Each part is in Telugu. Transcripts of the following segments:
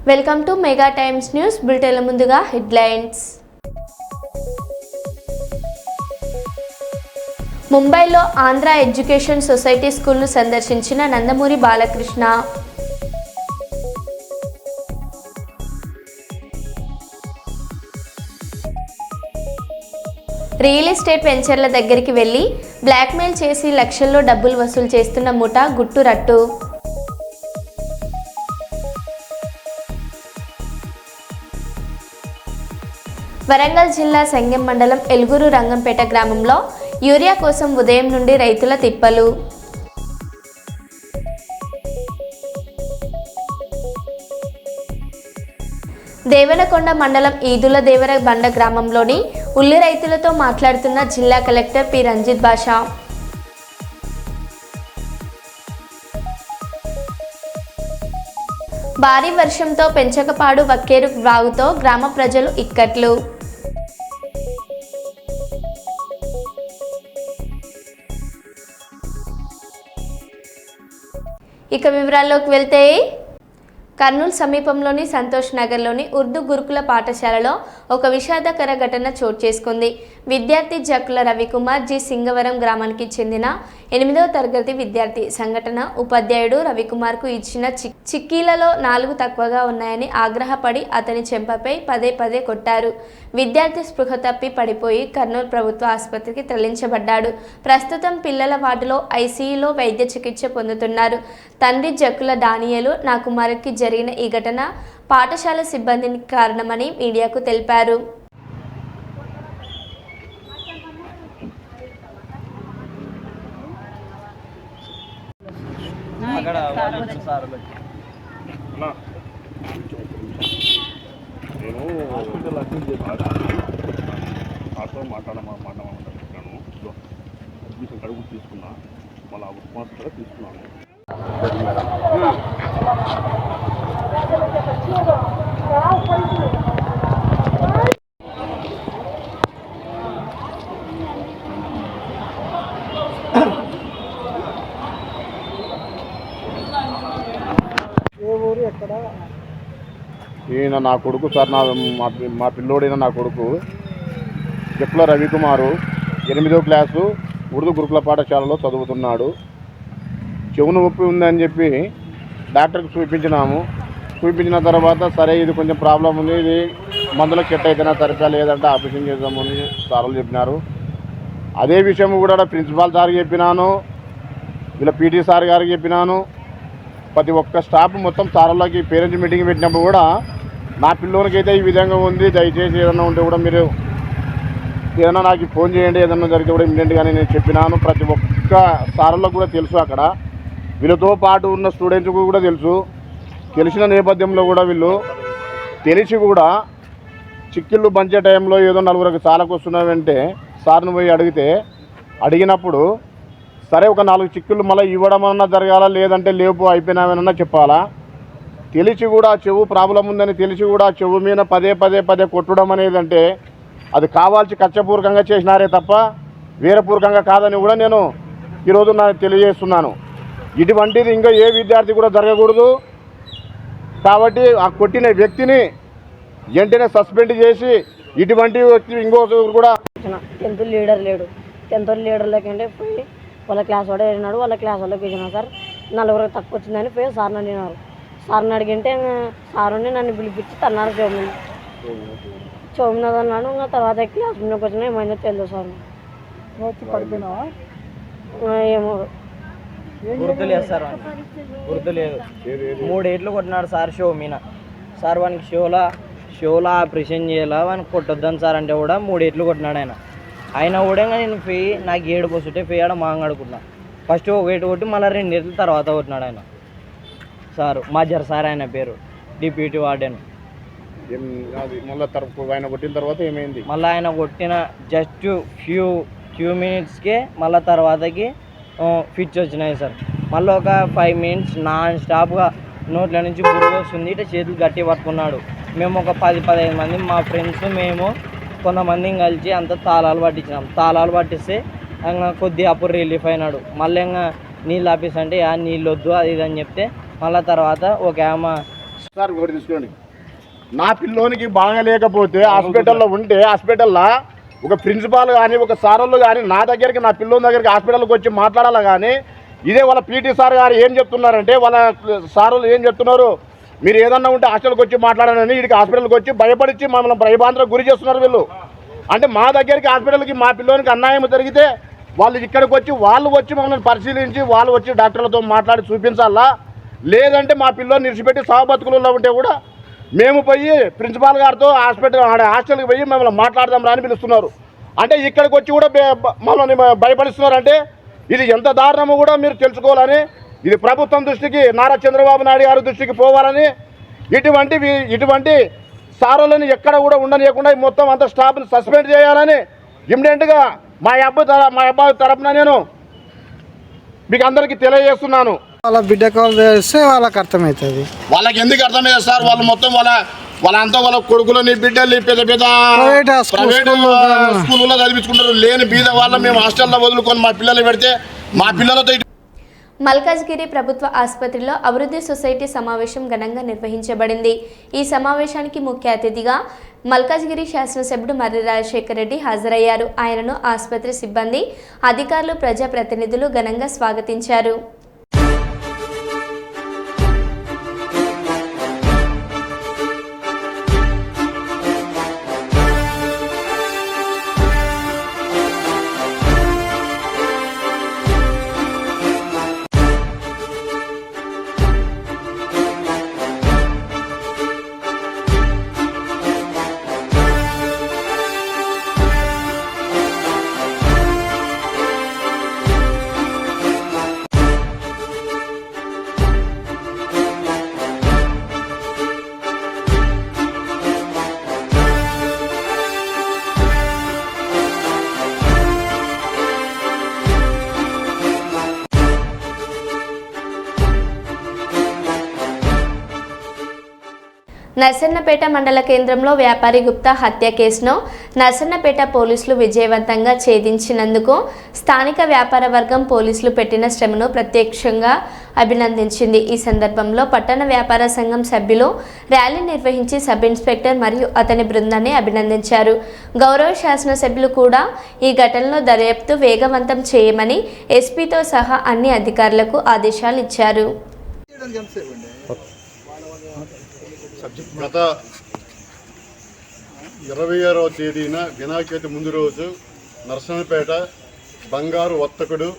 Welcome to Mega Times News బులెటిన్ల ముందుగా హెడ్లైన్స్. ముంబైలో ఆంధ్ర ఎడ్యుకేషన్ సొసైటీ స్కూల్ను సందర్శించిన నందమూరి బాలకృష్ణ. రియల్ ఎస్టేట్ వెంచర్ల దగ్గరికి వెళ్లి బ్లాక్మెయిల్ చేసి లక్షల్లో డబ్బులు వసూలు చేస్తున్న ముఠా గుట్టు రట్టు. వరంగల్ జిల్లా సంగెం మండలం ఎల్గూరు రంగంపేట గ్రామంలో యూరియా కోసం ఉదయం నుండి రైతుల తిప్పలు. దేవనకొండ మండలం ఈదుల దేవర బండ గ్రామంలోని ఉల్లి రైతులతో మాట్లాడుతున్న జిల్లా కలెక్టర్ పి రంజిత్ బాషా. భారీ వర్షంతో పెంచకపాడు వక్కేరు వాగుతో గ్రామ ప్రజలు ఇక్కట్లు. ఇక వివరాల్లోకి వెళ్తే, కర్నూలు సమీపంలోని సంతోష్ నగర్లోని ఉర్దూ గురుకుల పాఠశాలలో ఒక విషాదకర ఘటన చోటు చేసుకుంది. విద్యార్థి జక్కుల రవికుమార్ జి సింగవరం గ్రామానికి చెందిన 8వ తరగతి విద్యార్థి. సంఘటన ఉపాధ్యాయుడు రవికుమార్కు ఇచ్చిన చిక్కీలలో 4 తక్కువగా ఉన్నాయని ఆగ్రహపడి అతని చెంపపై పదే కొట్టారు. విద్యార్థి స్పృహ తప్పి పడిపోయి కర్నూలు ప్రభుత్వ ఆసుపత్రికి తరలించబడ్డాడు. ప్రస్తుతం పిల్లల వార్డులో ఐసీయూలో వైద్య చికిత్స పొందుతున్నారు. తండ్రి జక్కుల డానియేలు, నా కుమారుడికి జరిగిన ఈ ఘటన పాఠశాల సిబ్బందికి కారణమని మీడియాకు తెలిపారు. నేను హాస్పిటల్ అడ్మిట్ చేశాను, మాట్లాడమన్నాను. అడ్మిషన్ కడుగు తీసుకున్నా, మళ్ళీ ఉపాస్ కూడా తీసుకున్నాను. ఈయన నా కొడుకు సార్, మా పిల్లోడైన నా కొడుకు జక్కుల రవికుమారు 8వ క్లాసు ఉర్దూ గురుకుల పాఠశాలలో చదువుతున్నాడు. చెవును నొప్పి ఉందని చెప్పి డాక్టర్కి చూపించిన తర్వాత సరే ఇది కొంచెం ప్రాబ్లం ఉంది, ఇది మందులకు సెట్ అయితేనే సరిపోయా, లేదంటే ఆపరేషన్ చేద్దామని సార్లు చెప్పినారు. అదే విషయం కూడా ప్రిన్సిపాల్ సార్కి చెప్పినాను, వీళ్ళ పీటీ సార్ గారికి చెప్పినాను. ప్రతి ఒక్క స్టాఫ్ మొత్తం సార్లకి పేరెంట్స్ మీటింగ్ పెట్టినప్పుడు కూడా నా పిల్లోనికైతే ఈ విధంగా ఉంది, దయచేసి ఏదన్నా ఉంటే కూడా మీరు ఏదన్నా నాకు ఫోన్ చేయండి, ఏదన్నా జరిగితే కూడా ఇమ్మీడియట్గానే నేను చెప్పినాను. ప్రతి ఒక్క సార్లకు కూడా తెలుసు, అక్కడ వీళ్ళతో పాటు ఉన్న స్టూడెంట్స్కు కూడా తెలుసు. తెలిసిన నేపథ్యంలో కూడా వీళ్ళు తెలిసి కూడా చిక్కిళ్ళు పంచే టైంలో ఏదో 4 చాలకు వస్తున్నావంటే సార్ను పోయి అడిగినప్పుడు సరే ఒక 4 చిక్కులు మళ్ళీ ఇవ్వడం అన్నా జరగాల, లేదంటే లేపు అయిపోయినామేనన్నా చెప్పాలా. తెలిసి కూడా చెవు ప్రాబ్లం ఉందని తెలిసి కూడా చెవు మీద పదే కొట్టడం అనేది అంటే అది కావాల్సి కక్షపూర్వకంగా చేసినారే తప్ప వేరే పూర్వకంగా కాదని కూడా నేను ఈరోజు నాకు తెలియజేస్తున్నాను. ఇటువంటిది ఇంకా ఏ విద్యార్థి కూడా జరగకూడదు. కాబట్టి ఆ కొట్టిన వ్యక్తిని వెంటనే సస్పెండ్ చేసి ఇటువంటి వ్యక్తి ఇంకో కూడా 10th లీడర్ లేడు. 10th లీడర్లకంటే పోయి వాళ్ళ క్లాస్ వాడే వెళ్ళినాడు. వాళ్ళ క్లాస్ వాళ్ళకి ఇచ్చినా సార్ 4 తక్కువ వచ్చిందని పోయి సార్ని అడిగినారు. సార్ని అడిగింటే సార్ ఉండి నన్ను పిలిపించి తన్నారు చోమినదన్నాడు. ఇంకా తర్వాత క్లాస్ ముందుకు వచ్చినా ఏమైందో తెలియదు సార్. పడిపోయినావా? ఏమో గుర్తులేదు సార్, గుర్తులేదు. 3 ఏట్లు కొట్టినాడు సార్ షో మీద. సార్ వానికి షోలో ఆపరేషన్ చేయాలా, వానికి కొట్టొద్దని సార్ అంటే కూడా 3 ఏట్లు కొట్టినాడు ఆయన. అయినా కూడా నేను నాకు 7 పోస్తుంటే ఆడ మాంగడుకున్నా. ఫస్ట్ 1 ఏటు కొట్టి మళ్ళీ 2 ఏట్ల తర్వాత కొట్టినాడు ఆయన సారు. మాజర్ సార్ ఆయన పేరు, డిప్యూటీ వార్డెన్. ఆయన కొట్టిన తర్వాత ఏమైంది? మళ్ళీ ఆయన కొట్టిన జస్ట్ ఫ్యూ మినిట్స్కే మళ్ళీ తర్వాతకి ఫిట్స్ వచ్చినాయి సార్. మళ్ళీ ఒక 5 మినిట్స్ నాన్ స్టాప్గా నోట్ల నుంచి బురుగు వస్తుంది, ఇట్లా చేతులు గట్టి పట్టుకున్నాడు. మేము ఒక 10-15 మంది మా ఫ్రెండ్స్ మేము కొంతమందిని కలిసి అంత తాళాలు పట్టించినాం. తాళాలు పట్టిస్తే ఇంకా కొద్దిగా అప్పుడు రిలీఫ్ అయినాడు. మళ్ళీ ఇంకా నీళ్ళు ఆపేసి అంటే నీళ్ళు వద్దు అది ఇది అని చెప్తే మళ్ళీ తర్వాత ఒక ఆమె సార్ ఒకటి తీసుకోండి. నా పిల్లోనికి బాగా లేకపోతే హాస్పిటల్లో ఉంటే హాస్పిటల్లో ఒక ప్రిన్సిపాల్ కానీ ఒక సారోళ్ళు కానీ నా దగ్గరికి నా పిల్లోని దగ్గరికి హాస్పిటల్కి వచ్చి మాట్లాడాలి. కానీ ఇదే వాళ్ళ పీటీ సార్ గారు ఏం చెప్తున్నారంటే వాళ్ళ సారోళ్ళు ఏం చెప్తున్నారు, మీరు ఏదన్నా ఉంటే హాస్పిటల్కి వచ్చి మాట్లాడాలని వీడికి హాస్పిటల్కి వచ్చి భయపడిచ్చి మమ్మల్ని భయభ్రాంతులకు గురి చేస్తున్నారు వీళ్ళు. అంటే మా దగ్గరికి హాస్పిటల్కి మా పిల్లోనికి అన్యాయం జరిగితే వాళ్ళు ఇక్కడికి వచ్చి వాళ్ళు వచ్చి మమ్మల్ని పరిశీలించి వాళ్ళు వచ్చి డాక్టర్లతో మాట్లాడి చూపించాలా. లేదంటే మా పిల్లోని నిలిచిపెట్టి సాగుబతుకులలో ఉంటే కూడా మేము పోయి ప్రిన్సిపాల్ గారితో హాస్టల్కి పోయి మమ్మల్ని మాట్లాడదాం రాని పిలుస్తున్నారు. అంటే ఇక్కడికి వచ్చి కూడా మమ్మల్ని భయపడిస్తున్నారు. అంటే ఇది ఎంత దారుణమో కూడా మీరు తెలుసుకోవాలని, ఇది ప్రభుత్వం దృష్టికి నారా చంద్రబాబు నాయుడు గారి దృష్టికి పోవాలని, ఇటువంటి సారోళ్ళని ఎక్కడ కూడా ఉండనియకుండా మొత్తం అంత స్టాఫ్ని సస్పెండ్ చేయాలని ఇమ్మీడియట్గా మా అబ్బాయి తరపున నేను మీకు అందరికీ తెలియజేస్తున్నాను. వాళ్ళ బిడ్డ కాల్ చేస్తే వాళ్ళకి అర్థమవుతుంది. వాళ్ళకి ఎందుకు అర్థమయ్యేది సార్? వాళ్ళు మొత్తం వాళ్ళంతా వాళ్ళ కొడుకులని బిడ్డల్ని పెద్ద పెద్ద ప్రైవేట్ స్కూల్లో చదివించుకుంటారు. లేని బీద వాళ్ళ మేము హాస్టల్లో వదులుకొని మా పిల్లలు పెడితే మా పిల్లలతో మల్కాజ్గిరి ప్రభుత్వ ఆసుపత్రిలో అభివృద్ధి సొసైటీ సమావేశం ఘనంగా నిర్వహించబడింది. ఈ సమావేశానికి ముఖ్య అతిథిగా మల్కాజ్గిరి శాసనసభ్యుడు మర్రి రాజశేఖర్ రెడ్డి హాజరయ్యారు. ఆయనను ఆసుపత్రి సిబ్బంది, అధికారులు, ప్రజాప్రతినిధులు ఘనంగా స్వాగతించారు. నర్సన్నపేట మండల కేంద్రంలో వ్యాపారి గుప్తా హత్య కేసును నర్సన్నపేట పోలీసులు విజయవంతంగా ఛేదించినందుకు స్థానిక వ్యాపార వర్గం పోలీసులు పెట్టిన శ్రమను ప్రత్యక్షంగా అభినందించింది. ఈ సందర్భంలో పట్టణ వ్యాపార సంఘం సభ్యులు ర్యాలీ నిర్వహించి సబ్ ఇన్స్పెక్టర్ మరియు అతని బృందాన్ని అభినందించారు. గౌరవ శాసనసభ్యులు కూడా ఈ ఘటనలో దర్యాప్తు వేగవంతం చేయమని ఎస్పీతో సహా అన్ని అధికారులకు ఆదేశాలు ఇచ్చారు. గత 26వ తేదీన వినాయక చవితి ముందు రోజు నర్సన్నపేట బంగారు వర్తకుడు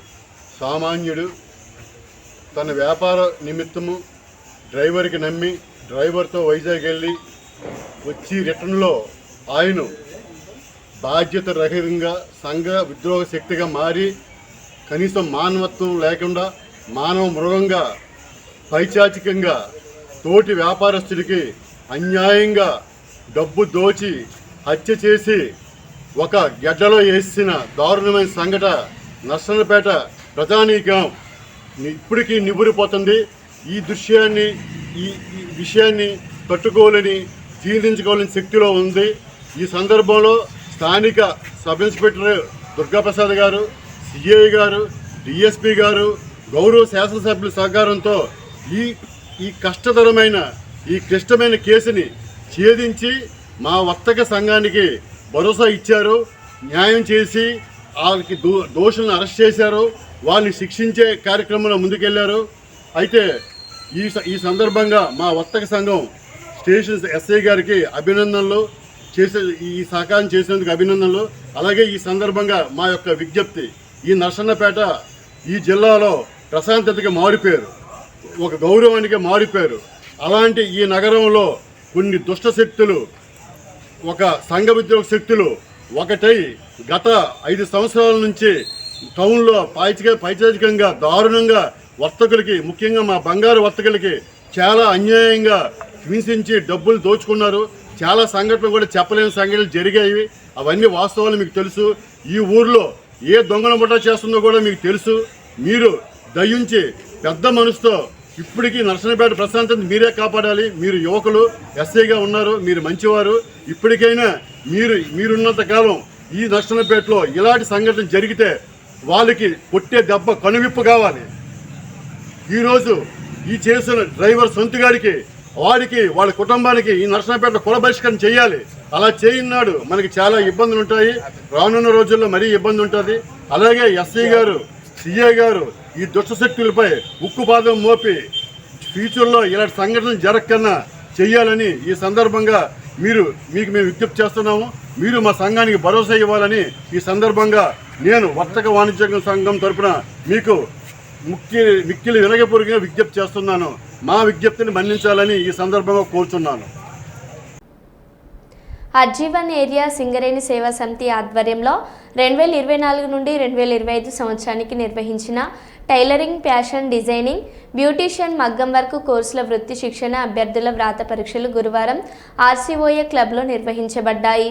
సామాన్యుడు తన వ్యాపార నిమిత్తము డ్రైవర్కి నమ్మి డ్రైవర్తో వైజాగ్ వెళ్ళి వచ్చి రిటర్న్లో ఆయన బాధ్యత రహితంగా సంఘ విద్రోహ శక్తిగా మారి కనీసం మానవత్వం లేకుండా మానవ మృగంగా పైచాచికంగా తోటి వ్యాపారస్తుడికి అన్యాయంగా డబ్బు దోచి హత్య చేసి ఒక గడ్డలో వేసిన దారుణమైన సంఘటన నర్సన్నపేట ప్రజానీకం ఇప్పటికీ నిబురిపోతుంది. ఈ విషయాన్ని తట్టుకోలేని జీర్ణించుకోలేని శక్తిలో ఉంది. ఈ సందర్భంలో స్థానిక సబ్ ఇన్స్పెక్టర్ దుర్గాప్రసాద్ గారు, సిఐ గారు, డిఎస్పీ గారు, గౌరవ శాసనసభ్యుల సహకారంతో ఈ కష్టతరమైన ఈ క్లిష్టమైన కేసుని ఛేదించి మా వర్తక సంఘానికి భరోసా ఇచ్చారు. న్యాయం చేసి వాళ్ళకి దోషులను అరెస్ట్ చేశారు. వాళ్ళని శిక్షించే కార్యక్రమంలో ముందుకెళ్లారు. అయితే ఈ సందర్భంగా మా వర్తక సంఘం స్టేషన్ ఎస్ఐ గారికి అభినందనలు ఈ సహకారం చేసినందుకు అభినందనలు. అలాగే ఈ సందర్భంగా మా యొక్క విజ్ఞప్తి, ఈ నర్సన్నపేట ఈ జిల్లాలో ప్రశాంతతగా మారిపోయారు, ఒక గౌరవానికి మారిపోయారు. అలాంటి ఈ నగరంలో కొన్ని దుష్ట శక్తులు, ఒక సంఘ విద్రోహ శక్తులు ఒకటై గత 5 సంవత్సరాల నుంచి టౌన్లో పైచాచికంగా దారుణంగా వర్తకులకి, ముఖ్యంగా మా బంగారు వర్తకులకి చాలా అన్యాయంగా హింసించి డబ్బులు దోచుకున్నారు. చాలా సంఘటనలు కూడా చెప్పలేని సంఘటనలు జరిగాయి. అవన్నీ వాస్తవాలు మీకు తెలుసు. ఈ ఊర్లో ఏ దొంగల ముఠా చేస్తుందో కూడా మీకు తెలుసు. మీరు దయించి పెద్ద మనసుతో ఇప్పటికీ నర్సన్నపేట ప్రశాంతతను మీరే కాపాడాలి. మీరు యువకులు, ఎస్ఐగా ఉన్నారు, మీరు మంచివారు. ఇప్పటికైనా మీరున్నంత కాలం ఈ నర్సన్నపేటలో ఇలాంటి సంఘటన జరిగితే వాళ్ళకి కొట్టే దెబ్బ కనువిప్పు కావాలి. ఈరోజు ఈ చేసిన డ్రైవర్ సొంతగాడికి వాడికి వాళ్ళ కుటుంబానికి ఈ నరసరావుపేట కుల బహిష్కరణ చేయాలి. అలా చేయన్నాడు మనకి చాలా ఇబ్బందులు ఉంటాయి. రానున్న రోజుల్లో మరీ ఇబ్బంది ఉంటుంది. అలాగే ఎస్ఐ గారు, సిఐ గారు ఈ దుష్ట శక్తులపై ఉక్కుపాదం మోపి ఫ్యూచర్లో ఇలాంటి సంఘటనలు జరగకన్నా చెయ్యాలని ఈ సందర్భంగా మీకు మేము విజ్ఞప్తి చేస్తున్నాము. మీరు మా సంఘానికి భరోసా ఇవ్వాలని ఈ సందర్భంగా నేను వర్తక వాణిజ్య సంఘం తరపున మీకు మిక్కిలి వినయపూర్వకంగా విజ్ఞప్తి చేస్తున్నాను. మా విజ్ఞప్తిని మన్నించాలని ఈ సందర్భంగా కోరుతున్నాను. అజ్జీవన్ ఏరియా సింగరేణి సేవా సమితి ఆధ్వర్యంలో 2024 నుండి 2025 సంవత్సరానికి నిర్వహించిన టైలరింగ్, ఫ్యాషన్ డిజైనింగ్, బ్యూటీషియన్, మగ్గం వర్క్ కోర్సుల వృత్తి శిక్షణ అభ్యర్థుల వ్రాత పరీక్షలు గురువారం ఆర్సీఓఏ క్లబ్లో నిర్వహించబడ్డాయి.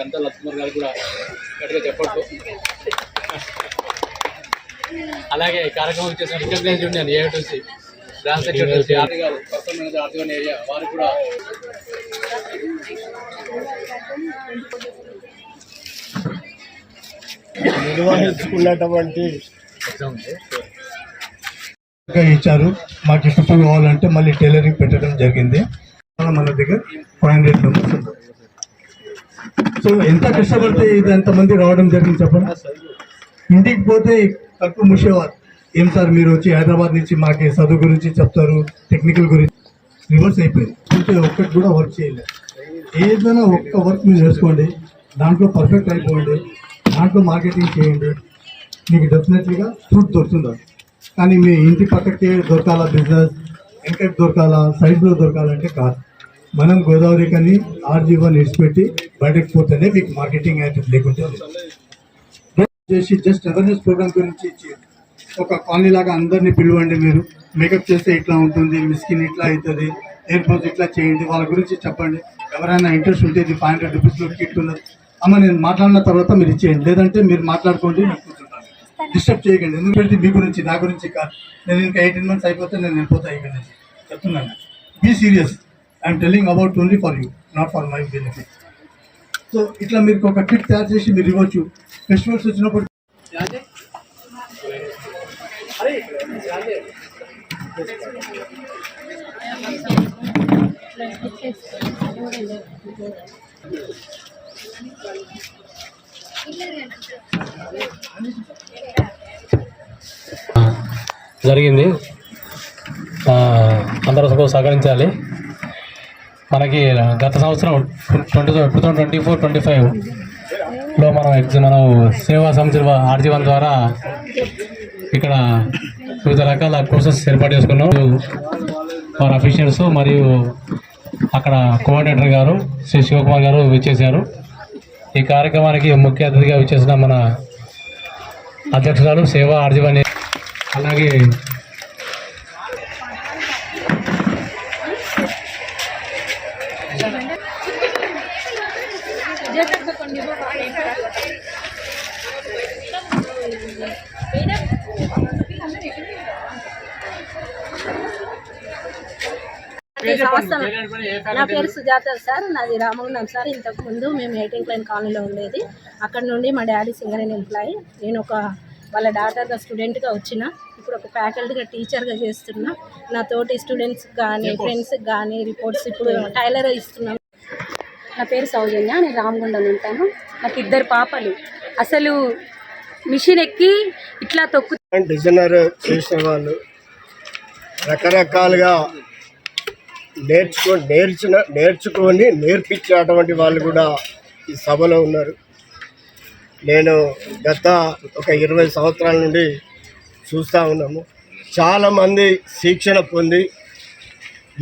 అంతా లక్ష్మణ్ గారు కూడా గట్టిగా చెప్పట్టు. అలాగే కార్యక్రమం చేసిన recognise union AITC branch secretary RT గారు, పర్సనల్ మేనేజర్ ఆర్టీవన్ ఏరియా వారు కూడా నిర్వహించుకున్నటువంటి ఇచ్చారు. మాకు ఇప్పుడు కావాలంటే మళ్ళీ టైలరింగ్ పెట్టడం జరిగింది. మన దగ్గర 500 మెంబర్స్ ఉంటారు. సో ఎంత కష్టపడితే ఇది ఎంతమంది రావడం జరిగింది చెప్పండి. ఇంటికి పోతే కడుపు మూసేవారు. ఏం సార్ మీరు వచ్చి హైదరాబాద్ నుంచి మాకు చదువు గురించి చెప్తారు, టెక్నికల్ గురించి. రివర్స్ అయిపోయింది. అంటే ఒక్కటి కూడా వర్క్ చేయలేదు. ఏదైనా ఒక్క వర్క్ మీరు చేసుకోండి, దాంట్లో పర్ఫెక్ట్ అయిపోండి, దాంట్లో మార్కెటింగ్ చేయండి, మీకు డెఫినెట్లీగా ఫ్రూట్ దొరుకుతుంది. కానీ మీ ఇంటి పక్కకే దొరకాల బిజినెస్, వెనకకి దొరకాల, సైడ్లో దొరకాలంటే కాదు. మనం గోదావరి కానీ ఆర్జీవన్ ఇడిచిపెట్టి బయటకు పోతేనే మీకు మార్కెటింగ్ అయితే లేకుంటే చేసి జస్ట్ అవేర్నెస్ ప్రోగ్రామ్ గురించి ఇచ్చి ఒక కాలనీ లాగా అందరినీ పిలవండి. మీరు మేకప్ చేస్తే ఇట్లా ఉంటుంది, మీ స్కిన్ ఇట్లా అవుతుంది, హెయిర్ పోజ్ ఇట్లా చేయండి, వాళ్ళ గురించి చెప్పండి. ఎవరైనా ఇంట్రెస్ట్ ఉంటే ఇది 500 రూపీస్లో కిట్ ఉన్నది అమ్మ, నేను మాట్లాడిన తర్వాత మీరు ఇచ్చేయండి. లేదంటే మీరు మాట్లాడుకోండి, నేను కూర్చుంటాను. డిస్టర్బ్ చేయకండి. ఎందుకంటే మీ గురించి నా గురించి కాదు. నేను ఇంకా 18 months అయిపోతే నేను వెళ్ళిపోతాను ఇక్కడ నుంచి చెప్తున్నాను. Be serious. I'm telling about only for you, not for my benefit. So ఇట్లా మీరు ఒక కిట్ తయారు చేసి మీరు ఇవ్వచ్చు. ఫెస్టివల్స్ వచ్చినప్పుడు జరిగింది. అందరూ సహకరించాలి. మనకి గత సంవత్సరం 2024-25లో మనం సేవా సమితి ఆర్జీవన్ ద్వారా ఇక్కడ వివిధ రకాల కోర్సెస్ ఏర్పాటు చేసుకున్నాం. వారి అఫీషియల్స్ మరియు అక్కడ కోఆర్డినేటర్ గారు శ్రీ శివకుమార్ గారు విచ్చేశారు. ఈ కార్యక్రమానికి ముఖ్య అతిథిగా విచ్చేసిన మన అధ్యక్షురాలు సేవా ఆర్జీవన్, అలాగే నా పేరు సుజాత సార్, నాది రామగుండం సార్. ఇంతకుముందు మేము 18 లైన్ కాలనీలో ఉండేది. అక్కడ నుండి మా డాడీ సింగరేణి ఎంప్లాయీ. నేను వాళ్ళ డాటర్గా స్టూడెంట్గా వచ్చిన, ఇప్పుడు ఒక ఫ్యాకల్టీగా టీచర్గా చేస్తున్నా. నా తోటి స్టూడెంట్స్కి కానీ ఫ్రెండ్స్కి కానీ రిపోర్ట్స్ ఇప్పుడు టైలర్ ఇస్తున్నాం. నా పేరు సౌజన్య, నేను రామగుండం ఉంటాను. నాకు 2 పాపలు. అసలు మిషన్ ఎక్కి ఇట్లా డిజైనర్ చేసిన వాళ్ళు రకరకాలుగా నేర్చుకొని నేర్పించేటువంటి వాళ్ళు కూడా ఈ సభలో ఉన్నారు. నేను గత ఒక 20 సంవత్సరాల నుండి చూస్తూ ఉన్నాము. చాలామంది శిక్షణ పొంది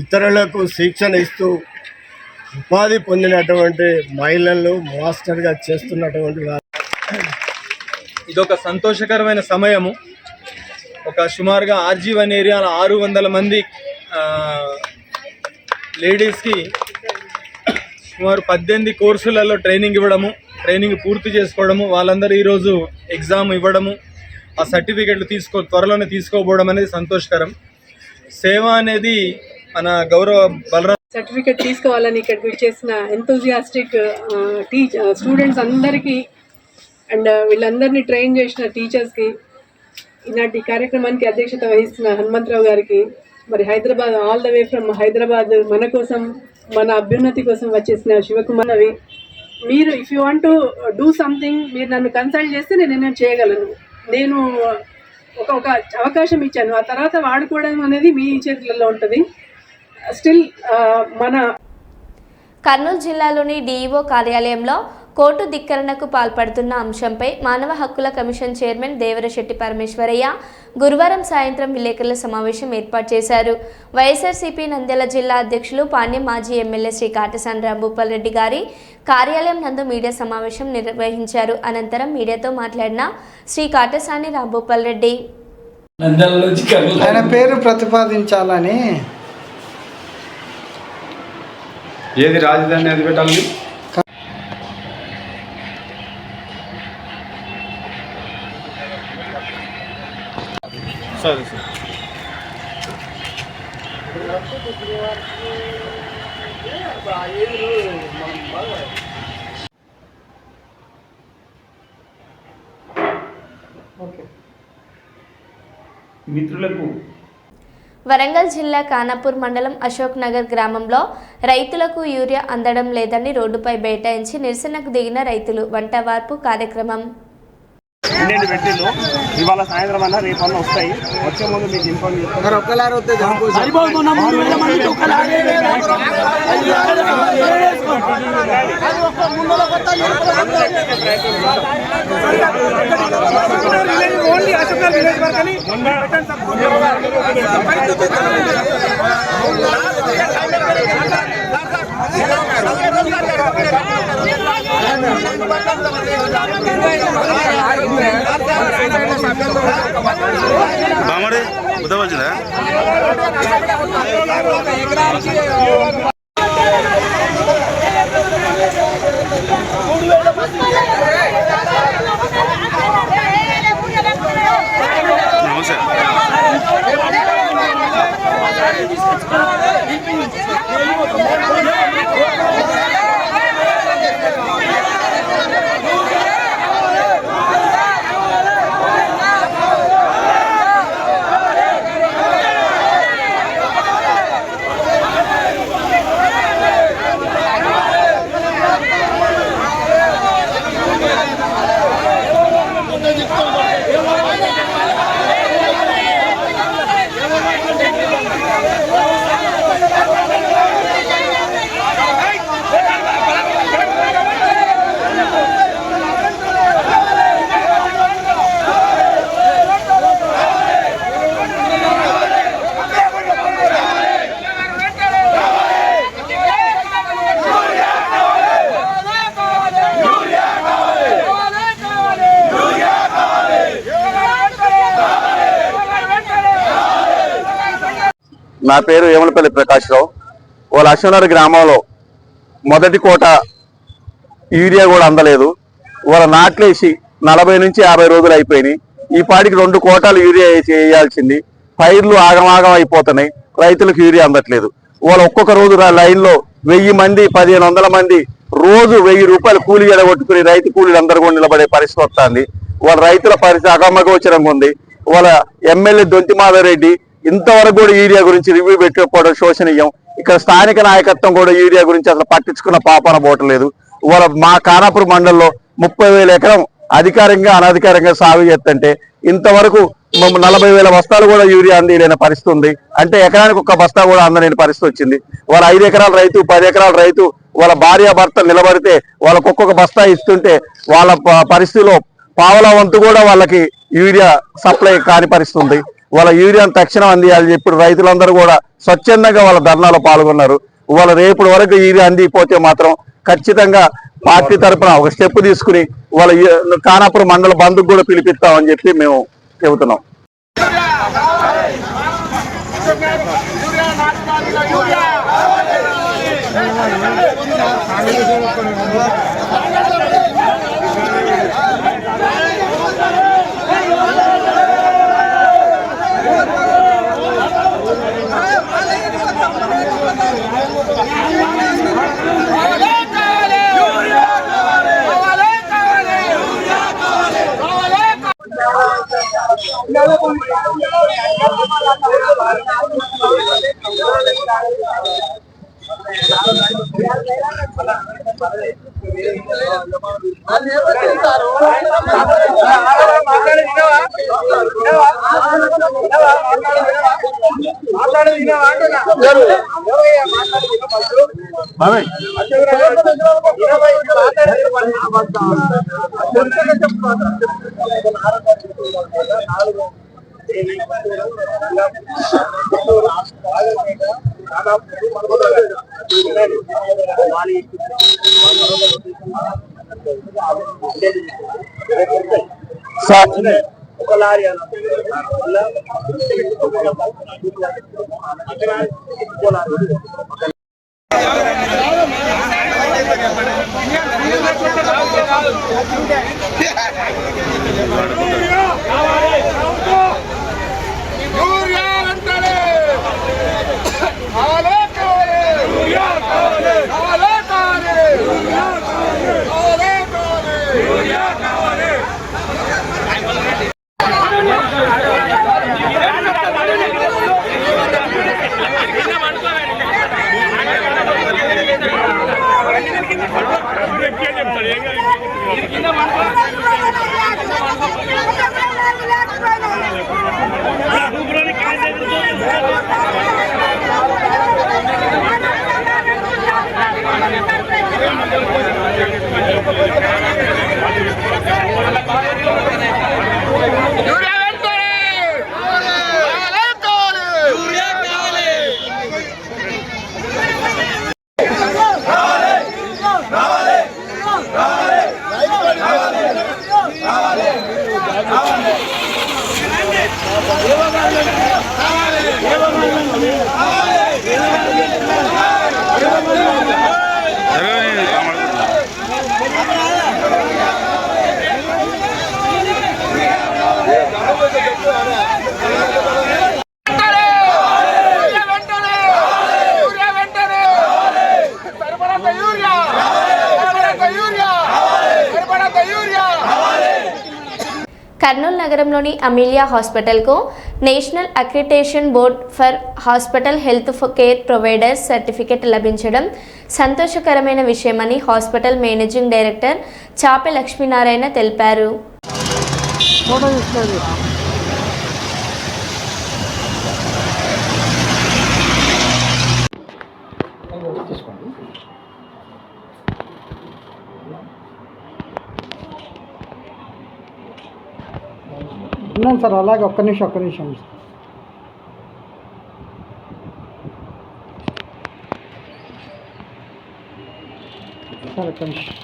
ఇతరులకు శిక్షణ ఇస్తూ ఉపాధి పొందినటువంటి మహిళలు మాస్టర్గా చేస్తున్నటువంటి వారు. ఇదొక సంతోషకరమైన సమయము. ఒక సుమారుగా ఆర్జీవన్ ఏరియాలో 600 మంది లేడీస్కి సుమారు 18 కోర్సులలో ట్రైనింగ్ ఇవ్వడము, ట్రైనింగ్ పూర్తి చేసుకోవడము, వాళ్ళందరూ ఈరోజు ఎగ్జామ్ ఇవ్వడము, ఆ సర్టిఫికెట్లు త్వరలోనే తీసుకోపోవడం అనేది సంతోషకరం. సేవ అనేది మన గౌరవ బలరాం సర్టిఫికెట్ తీసుకోవాలని ఇక్కడికి వచ్చేసిన ఎంతూజియాస్టిక్ స్టూడెంట్స్ అందరికీ అండ్ వీళ్ళందరినీ ట్రైన్ చేసిన టీచర్స్కి, ఈనాటి కార్యక్రమానికి అధ్యక్షత వహిస్తున్న హనుమంతరావు గారికి, మరి Hyderabad all the way from Hyderabad మన కోసం మన అభ్యున్నతి కోసం వచ్చేసిన శివకుమార్ అవి, మీరు if you want to do something మీరు నన్ను కన్సల్ట్ చేస్తే నేను చేయగలను. నేను ఒక అవకాశం ఇచ్చాను, ఆ తర్వాత వాడుకోవడం అనేది మీ చేతులలో ఉంటుంది. స్టిల్ మన కర్నూలు జిల్లాలోని డీఈఓ కార్యాలయంలో కోర్టు ధిక్కరణకు పాల్పడుతున్న అంశంపై మానవ హక్కుల కమిషన్ చైర్మన్ దేవరశెట్టి పరమేశ్వరయ్య గురువారం సాయంత్రం విలేకరుల సమావేశం ఏర్పాటు చేశారు. వైఎస్ఆర్సీపీ నంద్యాల జిల్లా అధ్యక్షులు పాణ్యం మాజీ ఎమ్మెల్యే శ్రీ కాటసాని రాంభూపాల్ రెడ్డి గారి కార్యాలయం నందు మీడియా సమావేశం నిర్వహించారు. అనంతరం మీడియాతో మాట్లాడిన శ్రీ కాటసాని రాంభూపాల్ రెడ్డి ఆయన పేరు ప్రతిపాదించాలని ఏది రాజధాని అది పెట్టాలని సరే సార్. మిత్రులకు వరంగల్ జిల్లా ఖానాపూర్ మండలం అశోక్ నగర్ గ్రామంలో రైతులకు యూరియా అందడం లేదని రోడ్డుపై బైఠాయించి నిరసనకు దిగిన రైతులు వంట వార్పు కార్యక్రమం. ఇవాళ సాయంత్రం అన్న రేపు అన్న వస్తాయి. వచ్చే ముందు మీకు ఇన్ఫార్మ్ బామడి బుద్ధవచ్చిందా నా పేరు ఏమలపల్లి ప్రకాశ్రావు. వాళ్ళ అశ్వనగర్ గ్రామంలో మొదటి కోట యూరియా కూడా అందలేదు. వాళ్ళ నాట్లేసి 40 నుంచి 50 రోజులు అయిపోయినాయి. ఈ పాటికి 2 కోటాలు యూరియా వేయాల్సింది. పైర్లు ఆగమాగం అయిపోతున్నాయి, రైతులకు యూరియా అందట్లేదు. వాళ్ళు ఒక్కొక్క రోజు లైన్లో 1000 మంది 1500 మంది రోజు 1000 రూపాయలు కూలీ ఎడగొట్టుకుని రైతు కూలీలు అందరూ కూడా నిలబడే పరిస్థితి వస్తుంది. వాళ్ళ రైతుల పరిస్థితి అగమగోచరంగా ఉంది. వాళ్ళ ఎమ్మెల్యే దొంతి మాధవరెడ్డి ఇంతవరకు కూడా యూరియా గురించి రివ్యూ పెట్టుకోవడం శోచనీయం. ఇక్కడ స్థానిక నాయకత్వం కూడా యూరియా గురించి అసలు పట్టించుకున్న పాపాన పోవట్లేదు. వాళ్ళ మా ఖానాపూర్ మండలంలో 30,000 ఎకరం అధికారికంగా అనధికారికంగా సాగు చేస్తుంటే ఇంతవరకు 40,000 బస్తాలు కూడా యూరియా అందిలేని పరిస్థితి ఉంది. అంటే ఎకరానికి 1 బస్తా కూడా అందలేని పరిస్థితి వచ్చింది. వాళ్ళ 5 ఎకరాల రైతు 10 ఎకరాల రైతు వాళ్ళ భార్య భర్త నిలబడితే వాళ్ళకు ఒక్కొక్క బస్తా ఇస్తుంటే వాళ్ళ పరిస్థితిలో పావలా వంతు కూడా వాళ్ళకి యూరియా సప్లై కాని పరిస్థితి ఉంది. వాళ్ళ యూరియాను తక్షణం అందియాలని చెప్పి రైతులందరూ కూడా స్వచ్ఛందంగా వాళ్ళ ధర్నాలో పాల్గొన్నారు. వాళ్ళ రేపటి వరకు యూరియా అందిపోతే మాత్రం ఖచ్చితంగా పార్టీ తరఫున ఒక స్టెప్ తీసుకుని వాళ్ళ ఖానాపూర్ మండల బంధుకు కూడా పిలిపిస్తామని చెప్పి మేము చెబుతున్నాం. కర్నూలు నగరంలోని అమీలియా హాస్పిటల్కు national accreditation board for hospital health care providers certificate లభించడం సంతోషకరమైన విషయమని హాస్పిటల్ మేనేజింగ్ డైరెక్టర్ చాపె లక్ష్మీనారాయణ తెలిపారు. ఉన్నాను సార్, అలాగే ఒక్క నిమిషం సార్, ఒక్క నిమిషం.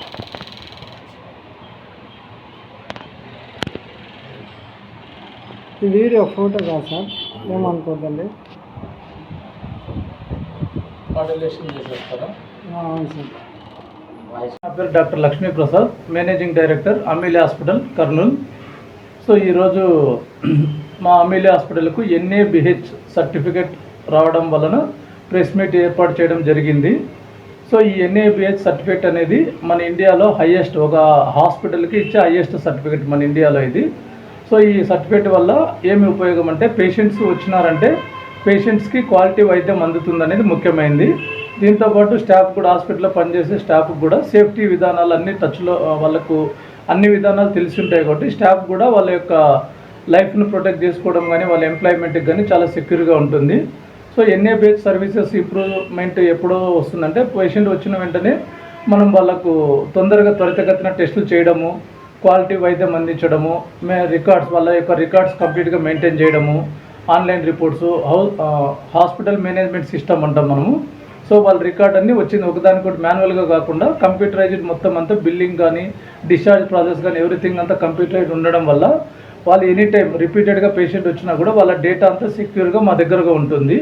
ఈ వీడియో ఫోటో కాదు సార్, ఏమనుకోద్దండి. అవును సార్. నా పేరు doctor Lakshmi Prasad, managing director Amelia hospital Kurnool. So ఈరోజు మా అమీలియా హాస్పిటల్కు NABH సర్టిఫికెట్ రావడం వలన ప్రెస్ మీట్ ఏర్పాటు చేయడం జరిగింది. సో ఈ NABH సర్టిఫికెట్ అనేది మన ఇండియాలో హైయెస్ట్, ఒక హాస్పిటల్కి ఇచ్చే హైయెస్ట్ సర్టిఫికెట్ మన ఇండియాలో ఇది. సో ఈ సర్టిఫికెట్ వల్ల ఏమి ఉపయోగం అంటే, పేషెంట్స్ వచ్చినారంటే పేషెంట్స్కి క్వాలిటీ వైద్యం అందుతుందనేది ముఖ్యమైనది. దీంతోపాటు స్టాఫ్ కూడా, హాస్పిటల్లో పనిచేసే స్టాఫ్కి కూడా సేఫ్టీ విధానాలు అన్ని టచ్లో, వాళ్ళకు అన్ని విధానాలు తెలిసి ఉంటాయి కాబట్టి స్టాఫ్ కూడా వాళ్ళ యొక్క లైఫ్ను ప్రొటెక్ట్ చేసుకోవడం కానీ వాళ్ళ ఎంప్లాయ్మెంట్కి కానీ చాలా సెక్యూర్గా ఉంటుంది. సో NABH సర్వీసెస్ ఇంప్రూవ్మెంట్ ఎప్పుడో వస్తుందంటే, పేషెంట్ వచ్చిన వెంటనే మనం వాళ్ళకు తొందరగా త్వరితగతిన టెస్టులు చేయడము, క్వాలిటీ వైద్యం అందించడము, రికార్డ్స్, వాళ్ళ యొక్క రికార్డ్స్ కంప్లీట్గా మెయింటైన్ చేయడము, online reports, hospital management system అంటాం మనము. సో వాళ్ళ రికార్డ్ అన్నీ వచ్చింది, ఒకదానికొకటి మాన్యువల్గా కాకుండా కంప్యూటరైజ్డ్ మొత్తం అంతా, బిల్లింగ్ కానీ డిశ్చార్జ్ ప్రాసెస్ కానీ ఎవ్రీథింగ్ అంతా కంప్యూటరైజ్డ్ ఉండడం వల్ల వాళ్ళు ఎనీ టైం రిపీటెడ్గా పేషెంట్ వచ్చినా కూడా వాళ్ళ డేటా అంతా సెక్యూర్గా మా దగ్గరగా ఉంటుంది.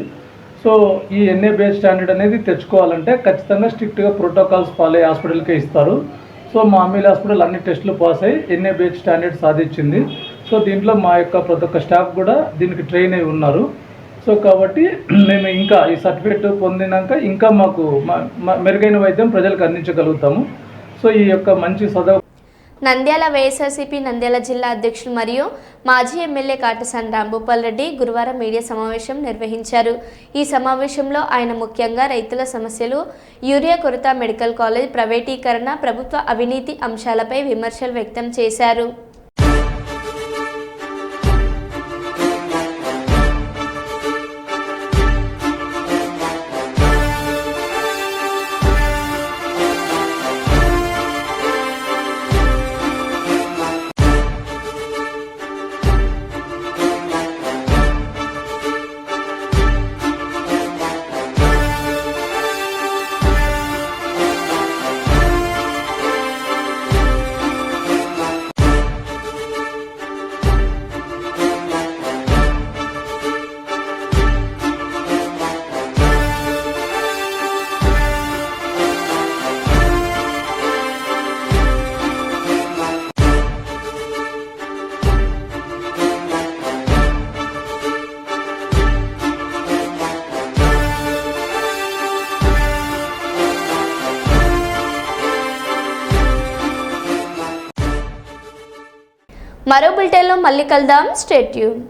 సో ఈ NABH స్టాండర్డ్ అనేది తెచ్చుకోవాలంటే ఖచ్చితంగా స్ట్రిక్ట్గా ప్రోటోకాల్స్ ఫాలో అయ్యే హాస్పిటల్కే ఇస్తారు. సో మా అమీలియా హాస్పిటల్ అన్ని టెస్టులు పాస్ అయ్యి NABH స్టాండర్డ్ సాధించింది. సో దీంట్లో మా యొక్క ప్రతి ఒక్క స్టాఫ్ కూడా దీనికి ట్రైన్ అయి ఉన్నారు. సో కాబట్టి మేము ఇంకా ఈ సర్టిఫికేట్ పొందినాక ఇంకా మాకు మెరుగైన వైద్యం ప్రజలకు అందించగలుగుతాము. సో ఈ యొక్క మంచి నంద్యాల వైఎస్ఆర్సీపీ నంద్యాల జిల్లా అధ్యక్షులు మరియు మాజీ ఎమ్మెల్యే కాటసాని రాంభూపాల్ రెడ్డి గురువారం మీడియా సమావేశం నిర్వహించారు. ఈ సమావేశంలో ఆయన ముఖ్యంగా రైతుల సమస్యలు, యూరియా కొరత, మెడికల్ కాలేజ్ ప్రైవేటీకరణ, ప్రభుత్వ అవినీతి అంశాలపై విమర్శలు వ్యక్తం చేశారు. మరో బులెటిన్లో మళ్ళీ కలుద్దాం. Stay tune.